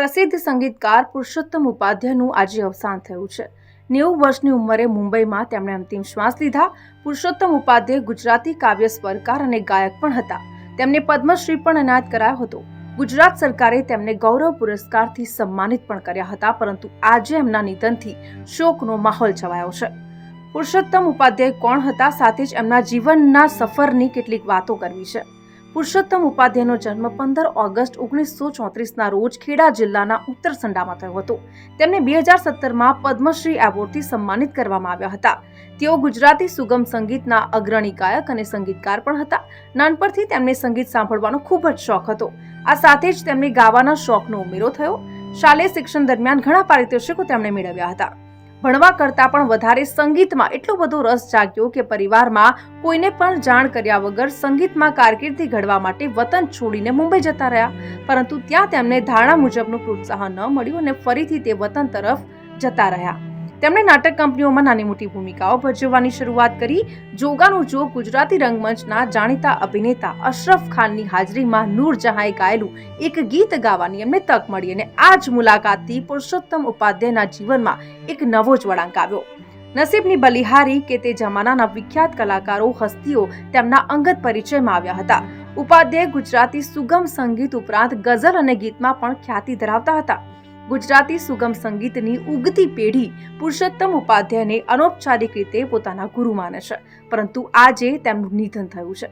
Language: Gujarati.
પ્રસિદ્ધ સંગીતકાર પુરુષોત્તમ ઉપાધ્યાયનું આજે અવસાન થયું છે। 90 વર્ષની ઉંમરે મુંબઈમાં તેમણે અંતિમ શ્વાસ લીધા। પુરુષોત્તમ ઉપાધ્યાય ગુજરાતી કાવ્ય સ્વરકાર અને ગાયક પણ હતા। તેમને પદ્મશ્રી પણ એનાયત કરાયો હતો। ગુજરાત સરકારે તેમને ગૌરવ પુરસ્કારથી સન્માનિત પણ કર્યા હતા, પરંતુ આજે એમના નિધનથી શોકનો માહોલ છવાયો છે। પુરુષોત્તમ ઉપાધ્યાય કોણ હતા, સાથે જ એમના જીવનના સફરની કેટલીક વાતો કરવી છે। પુરુષોત્તમ ઉપાધ્યાયનો જન્મ 15 ઓગસ્ટ 1934ના રોજ ખેડા જિલ્લાના ઉત્તરસંડામાં થયો હતો। તેમને 2017માં પદ્મશ્રી એવોર્ડથી સન્માનિત કરવામાં આવ્યા હતા। તેઓ ગુજરાતી સુગમ સંગીતના અગ્રણી ગાયક અને સંગીતકાર પણ હતા। નાનપણથી તેમને સંગીત સાંભળવાનો ખૂબ જ શોખ હતો। આ સાથે જ તેમને ગાવાના શોખનો ઉમેરો થયો। શાલેય શિક્ષણ દરમિયાન ઘણા પારિતોષિકો તેમણે મેળવ્યા હતા। ભણવા કરતાં પણ વધારે સંગીતમાં એટલો બધો રસ જાગ્યો કે પરિવારમાં કોઈને પણ જાણ કર્યા વગર સંગીતમાં કારકિર્દી ઘડવા માટે વતન છોડીને મુંબઈ જતા રહ્યા, પરંતુ ત્યાં તેમને ધારણા મુજબનું પ્રોત્સાહન ન મળ્યું અને ફરીથી તે વતન તરફ જતા રહ્યા। તેમણે નાટક કંપનીઓમાં નાની મોટી ભૂમિકાઓ ભજવવાની શરૂઆત કરી। જોગાનું જોગ ગુજરાતી રંગમંચના જાણીતા અભિનેતા અશરફ ખાનની હાજરીમાં નૂરજહાંએ ગાયેલું એક ગીત ગાવાની એમને તક મળી અને આ જ મુલાકાતથી પુરુષોત્તમ ઉપાધ્યાયના જીવનમાં એક નવો જ વળાંક આવ્યો। નસીબની બલિહારી કે તે જમાનાના વિખ્યાત કલાકારો હસ્તીઓ તેમના અંગત પરિચયમાં આવ્યા હતા। ઉપાધ્યાય ગુજરાતી સુગમ સંગીત ઉપરાંત ગઝલ અને ગીતમાં પણ ખ્યાતિ ધરાવતા હતા। ગુજરાતી સુગમ સંગીતની ઉગતી પેઢી પુરુષોત્તમ ઉપાધ્યાયને અનૌપચારિક રીતે પોતાના ગુરુ માને છે, પરંતુ આજે તેમનું નિધન થયું છે।